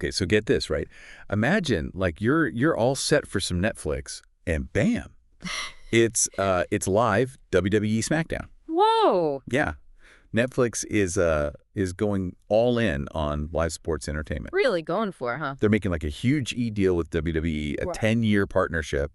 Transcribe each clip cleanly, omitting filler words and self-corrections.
Okay, so get this, right? Imagine like you're all set for some Netflix and bam, it's live WWE SmackDown. Whoa. Yeah. Netflix is going all in on live sports entertainment. Really going for it, huh? They're making like a huge deal with WWE, a 10-year partnership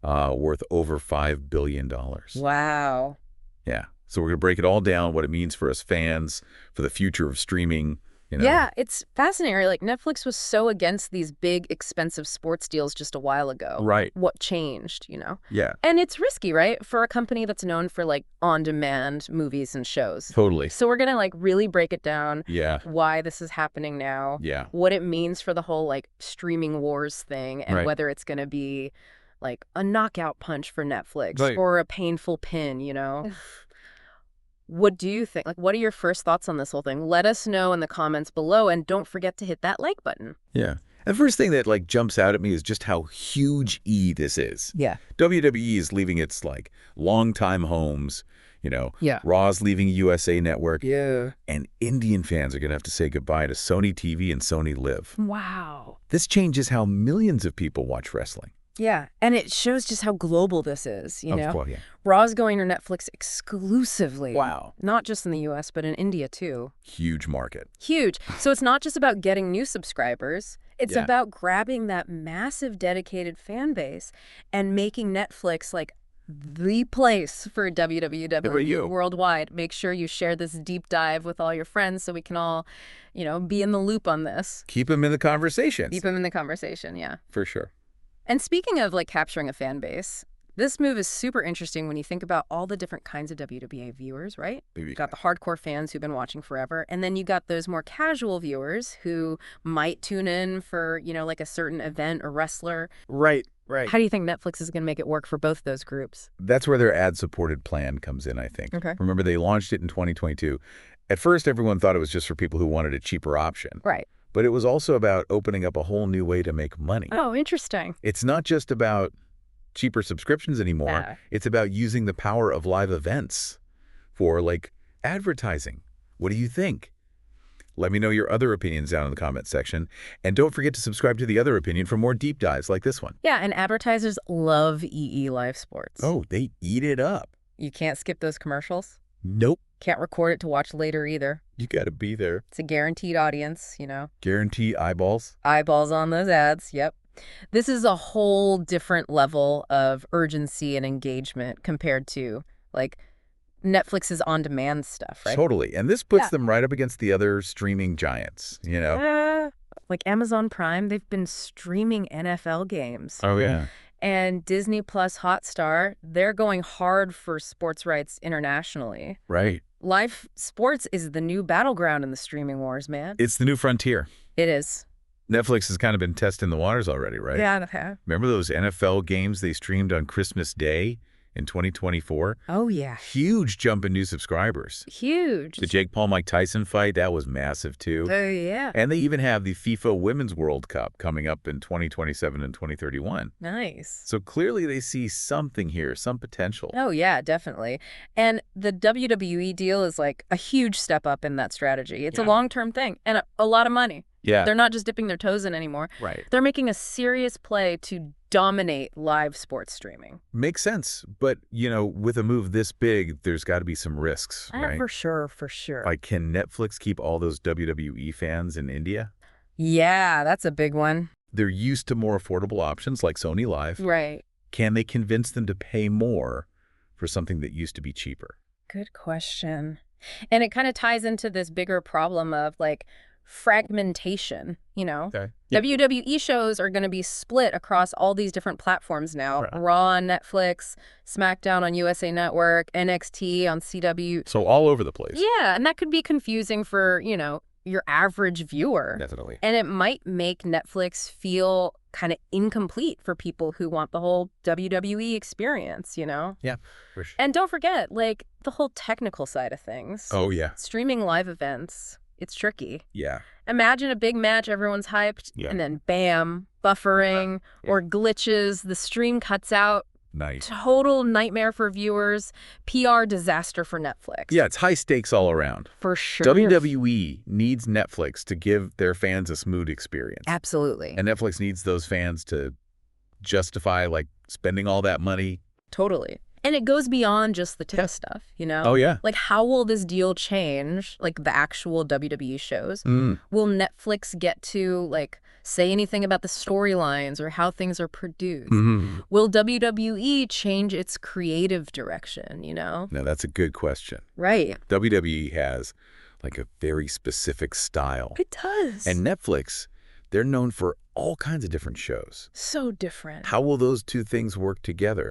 worth over $5 billion. Wow. Yeah. So we're going to break it all down, what it means for us fans, for the future of streaming. Yeah, it's fascinating. Like, Netflix was so against these big, expensive sports deals just a while ago. Right. What changed, Yeah. And it's risky, right? For a company that's known for, like, on-demand movies and shows. Totally. So we're going to, like, really break it down. Yeah. Why this is happening now. Yeah. What it means for the whole, like, streaming wars thing. And whether it's going to be, like, a knockout punch for Netflix or a painful pin, What do you think? Like, what are your first thoughts on this whole thing? Let us know in the comments below, and don't forget to hit that like button. Yeah. The first thing that like jumps out at me is just how huge this is. Yeah. WWE is leaving its like longtime homes, Raw's leaving USA Network. Yeah. And Indian fans are going to have to say goodbye to Sony TV and Sony Live. Wow. This changes how millions of people watch wrestling. Yeah, and it shows just how global this is, Of course, yeah. Raw's going to Netflix exclusively. Wow. Not just in the U.S., but in India, too. Huge market. Huge. So it's not just about getting new subscribers. It's about grabbing that massive dedicated fan base and making Netflix, like, the place for WWE worldwide. Make sure you share this deep dive with all your friends so we can all, be in the loop on this. Keep them in the conversations. Keep them in the conversation, yeah. For sure. And speaking of, like, capturing a fan base, this move is super interesting when you think about all the different kinds of WWE viewers, right? You got the hardcore fans who've been watching forever, and then you got those more casual viewers who might tune in for, like a certain event or wrestler. Right. How do you think Netflix is going to make it work for both those groups? That's where their ad-supported plan comes in, I think. Okay. Remember, they launched it in 2022. At first, everyone thought it was just for people who wanted a cheaper option. Right. But it was also about opening up a whole new way to make money. Oh, interesting. It's not just about cheaper subscriptions anymore. It's about using the power of live events for, like, advertising. What do you think? Let me know your other opinions down in the comments section. And don't forget to subscribe to The Other Opinion for more deep dives like this one. Yeah, and advertisers love EE Live Sports. Oh, they eat it up. You can't skip those commercials? Nope. Can't record it to watch later either. You got to be there. It's a guaranteed audience, Guarantee eyeballs. Eyeballs on those ads, yep. This is a whole different level of urgency and engagement compared to, like, Netflix's on-demand stuff, right? Totally. And this puts them right up against the other streaming giants, Like Amazon Prime, they've been streaming NFL games. Oh, yeah. And Disney Plus Hotstar, they're going hard for sports rights internationally. Right. Live sports is the new battleground in the streaming wars, man. It's the new frontier. It is. Netflix has kind of been testing the waters already, right? Yeah, it has. Remember those NFL games they streamed on Christmas Day in 2024? Oh, yeah. Huge jump in new subscribers. Huge. The Jake Paul-Mike Tyson fight, that was massive, too. Oh, yeah. And they even have the FIFA Women's World Cup coming up in 2027 and 2031. Nice. So clearly they see something here, some potential. Oh, yeah, definitely. And the WWE deal is like a huge step up in that strategy. It's a long-term thing and a lot of money. Yeah. They're not just dipping their toes in anymore. Right. They're making a serious play to dominate live sports streaming. Makes sense. But, with a move this big, there's got to be some risks, right? For sure, for sure. Like, can Netflix keep all those WWE fans in India? Yeah, that's a big one. They're used to more affordable options like Sony Live. Right. Can they convince them to pay more for something that used to be cheaper? Good question. And it kind of ties into this bigger problem of, like, fragmentation, Okay. WWE shows are going to be split across all these different platforms now. Right. Raw on Netflix, SmackDown on USA Network, NXT on CW. So all over the place. Yeah, and that could be confusing for, your average viewer. Definitely. And it might make Netflix feel kind of incomplete for people who want the whole WWE experience, Yeah, for sure. And don't forget, like, the whole technical side of things. Oh, yeah. Streaming live events. It's tricky. Yeah. Imagine a big match, everyone's hyped, and then bam, buffering or glitches, the stream cuts out Nice. Total nightmare for viewers, PR disaster for Netflix. Yeah, it's high stakes all around. For sure. WWE needs Netflix to give their fans a smooth experience. Absolutely. And Netflix needs those fans to justify, like, spending all that money. Totally. And it goes beyond just the tech stuff, you know? Oh, yeah. Like, how will this deal change, like, the actual WWE shows? Will Netflix get to, like, say anything about the storylines or how things are produced? Will WWE change its creative direction, you know? Now, that's a good question. Right. WWE has, like, a very specific style. It does. And Netflix, they're known for all kinds of different shows. So different. How will those two things work together?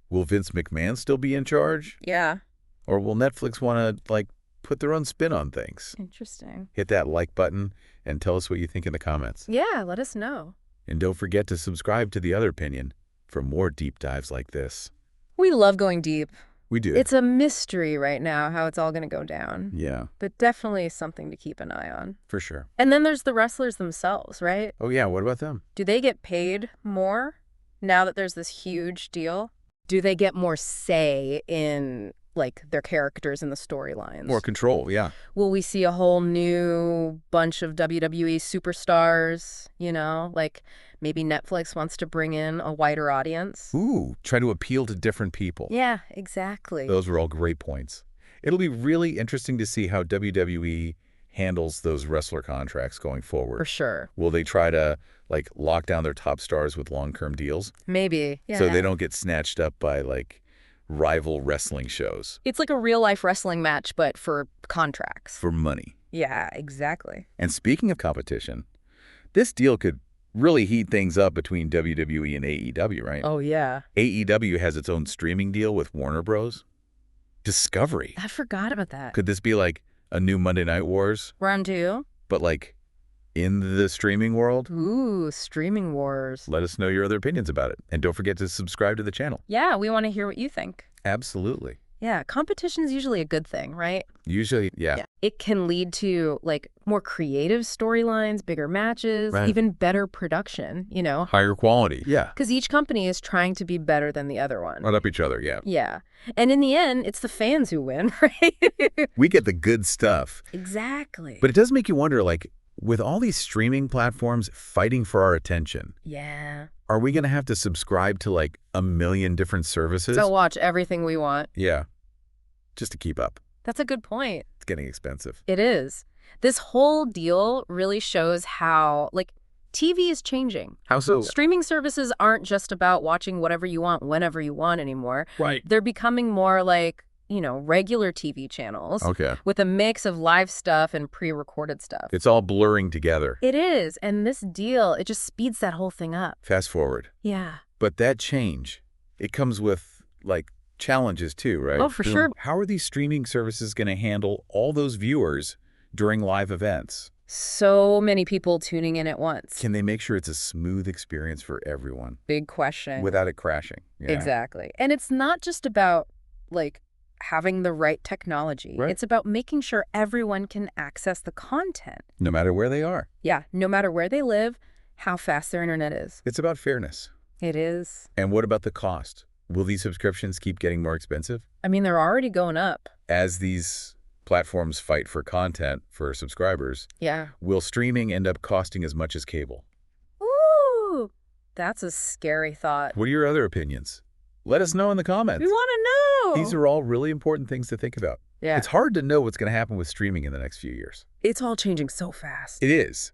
Will Vince McMahon still be in charge? Yeah. Or will Netflix want to, like, put their own spin on things? Interesting. Hit that like button and tell us what you think in the comments. Yeah, let us know. And don't forget to subscribe to The Other Opinion for more deep dives like this. We love going deep. We do. It's a mystery right now how it's all going to go down. Yeah. But definitely something to keep an eye on. For sure. And then there's the wrestlers themselves, right? Oh, yeah. What about them? Do they get paid more now that there's this huge deal? Do they get more say in, like, their characters in the storylines? More control, yeah. Will we see a whole new bunch of WWE superstars, you know? Like, maybe Netflix wants to bring in a wider audience. Ooh, try to appeal to different people. Yeah, exactly. Those were all great points. It'll be really interesting to see how WWE handles those wrestler contracts going forward. For sure. Will they try to, like, lock down their top stars with long-term deals? Maybe. Yeah. So they don't get snatched up by, like, rival wrestling shows. It's like a real-life wrestling match, but for contracts. For money. Yeah, exactly. And speaking of competition, this deal could really heat things up between WWE and AEW, right? Oh, yeah. AEW has its own streaming deal with Warner Bros. Discovery. I forgot about that. Could this be like a new Monday Night Wars? Round 2? But like in the streaming world? Ooh, streaming wars. Let us know your other opinions about it. And don't forget to subscribe to the channel. Yeah, we want to hear what you think. Absolutely. Yeah, competition's usually a good thing, right? Usually, yeah. It can lead to, like, more creative storylines, bigger matches, Right. even better production, you know? Higher quality. Yeah. Because each company is trying to be better than the other one. Right up each other, yeah. Yeah. And in the end, it's the fans who win, right? We get the good stuff. Exactly. But it does make you wonder, like, with all these streaming platforms fighting for our attention, yeah. are we going to have to subscribe to, like, a million different services? So watch everything we want. Yeah. Just to keep up. That's a good point. It's getting expensive. It is. This whole deal really shows how, like, TV is changing. How so? Streaming services aren't just about watching whatever you want, whenever you want anymore. Right. They're becoming more like, you know, regular TV channels. Okay. With a mix of live stuff and pre-recorded stuff. It's all blurring together. It is. And this deal, it just speeds that whole thing up. Fast forward. Yeah. But that change, it comes with, like, challenges too, right? Oh, for sure. How are these streaming services going to handle all those viewers during live events? So many people tuning in at once. Can they make sure it's a smooth experience for everyone? Big question. Without it crashing. Yeah. Exactly. And it's not just about, like, having the right technology. Right. It's about making sure everyone can access the content. No matter where they are. Yeah, no matter where they live, how fast their internet is. It's about fairness. It is. And what about the cost? Will these subscriptions keep getting more expensive? I mean, they're already going up. As these platforms fight for content for subscribers, Yeah. will streaming end up costing as much as cable? Ooh, that's a scary thought. What are your other opinions? Let us know in the comments. We want to know. These are all really important things to think about. Yeah. It's hard to know what's going to happen with streaming in the next few years. It's all changing so fast. It is.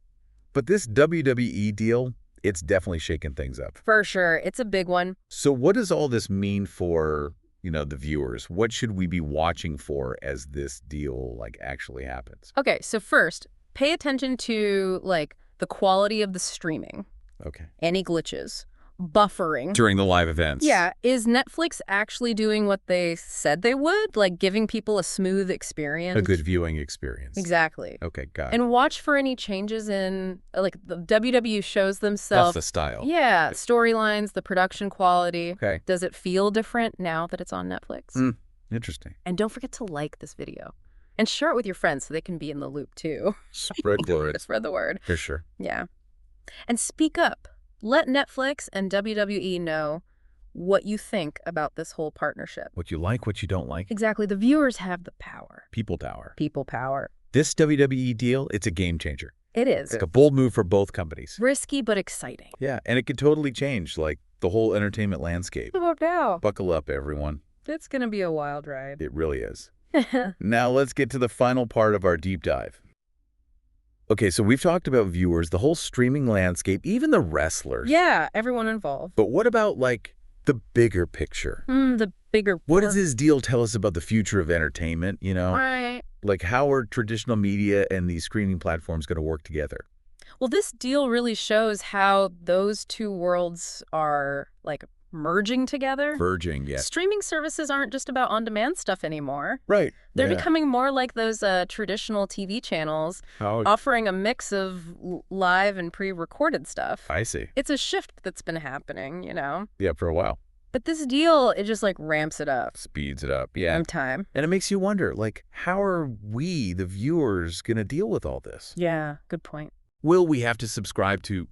But this WWE deal, it's definitely shaking things up. For sure. It's a big one. So what does all this mean for, you know, the viewers? What should we be watching for as this deal, like, actually happens? Okay, so first, pay attention to, like, the quality of the streaming. Okay. Any glitches. Buffering. During the live events. Yeah. Is Netflix actually doing what they said they would? Like, giving people a smooth experience? A good viewing experience. Exactly. Okay, got it. And watch for any changes in, like, the WWE shows themselves. That's the style. Yeah. Storylines, the production quality. Okay. Does it feel different now that it's on Netflix? Interesting. And don't forget to like this video. And share it with your friends so they can be in the loop, too. Spread the word. Spread the word. For sure. Yeah. And speak up. Let Netflix and WWE know what you think about this whole partnership. What you like, what you don't like. Exactly. The viewers have the power. People power. People power. This WWE deal, it's a game changer. It is. It's a bold move for both companies. Risky but exciting. Yeah, and it could totally change, like, the whole entertainment landscape. Now. Buckle up, everyone. It's going to be a wild ride. It really is. Now let's get to the final part of our deep dive. Okay, so we've talked about viewers, the whole streaming landscape, even the wrestlers. Yeah, everyone involved. But what about, like, the bigger picture? The bigger... What does this deal tell us about the future of entertainment, you know? Right. Like, how are traditional media and these streaming platforms going to work together? Well, this deal really shows how those two worlds are, like, merging together. Verging, yeah. Streaming services aren't just about on-demand stuff anymore. Right. They're becoming more like those traditional TV channels, offering a mix of live and pre-recorded stuff. I see. It's a shift that's been happening, you know? Yeah, for a while. But this deal, it just, like, ramps it up. Speeds it up, yeah. In time. And it makes you wonder, like, how are we, the viewers, going to deal with all this? Yeah, good point. Will we have to subscribe to,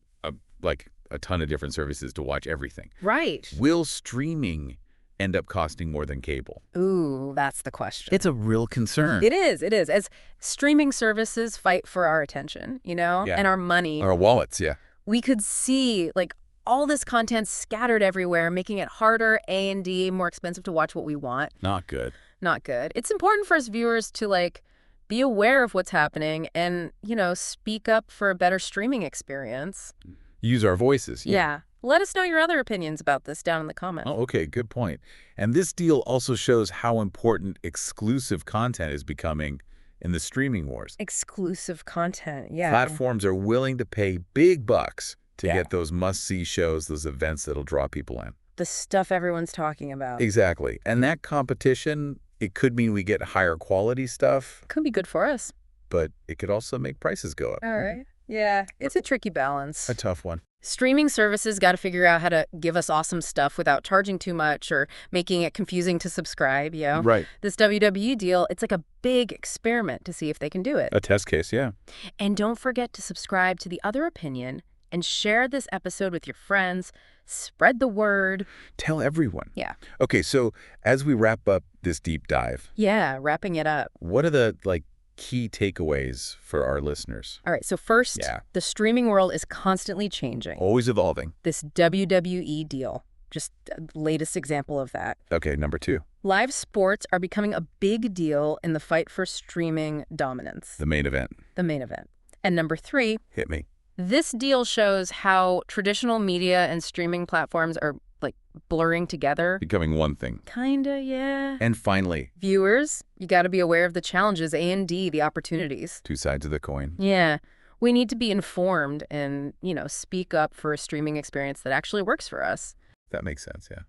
a ton of different services to watch everything? Right. Will streaming end up costing more than cable? Ooh, that's the question. It's a real concern. It is. It is. As streaming services fight for our attention, you know, and our money. Our wallets, yeah. We could see, like, all this content scattered everywhere, making it harder, A&D, more expensive to watch what we want. Not good. Not good. It's important for us viewers to, like, be aware of what's happening and, you know, speak up for a better streaming experience. Use our voices. Yeah. Let us know your other opinions about this down in the comments. Oh, okay. Good point. And this deal also shows how important exclusive content is becoming in the streaming wars. Exclusive content, yeah. Platforms are willing to pay big bucks to get those must-see shows, those events that'll draw people in. The stuff everyone's talking about. Exactly. And that competition, it could mean we get higher quality stuff. Could be good for us. But it could also make prices go up. All right. Yeah, it's a tricky balance. A tough one. Streaming services got to figure out how to give us awesome stuff without charging too much or making it confusing to subscribe, you know? Right. This WWE deal, it's like a big experiment to see if they can do it. A test case, yeah. And don't forget to subscribe to The Other Opinion and share this episode with your friends. Spread the word. Tell everyone. Yeah. Okay, so as we wrap up this deep dive. Yeah, wrapping it up. What are the, key takeaways for our listeners? All right, so first, the streaming world is constantly changing. Always evolving. This WWE deal, just the latest example of that. Okay, number 2. Live sports are becoming a big deal in the fight for streaming dominance. The main event. The main event. And number 3. Hit me. This deal shows how traditional media and streaming platforms are, like, blurring together. Becoming one thing. Kinda, yeah. And finally. Viewers, you got to be aware of the challenges and the opportunities. 2 sides of the coin. Yeah. We need to be informed and, you know, speak up for a streaming experience that actually works for us. That makes sense, yeah.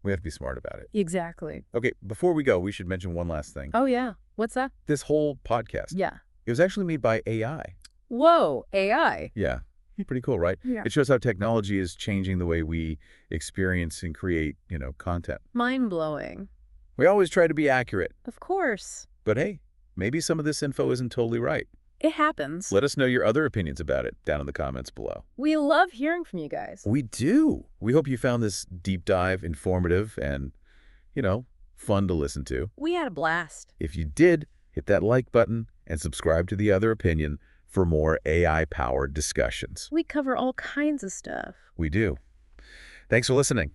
We have to be smart about it. Exactly. Okay, before we go, we should mention one last thing. Oh, yeah. What's that? This whole podcast. Yeah. It was actually made by AI. Whoa, AI. Yeah. Pretty cool, right? Yeah. It shows how technology is changing the way we experience and create, content. Mind-blowing. We always try to be accurate. Of course. But hey, maybe some of this info isn't totally right. It happens. Let us know your other opinions about it down in the comments below. We love hearing from you guys. We do. We hope you found this deep dive informative and, fun to listen to. We had a blast. If you did, hit that like button and subscribe to The Other Opinion for more AI-powered discussions. We cover all kinds of stuff. We do. Thanks for listening.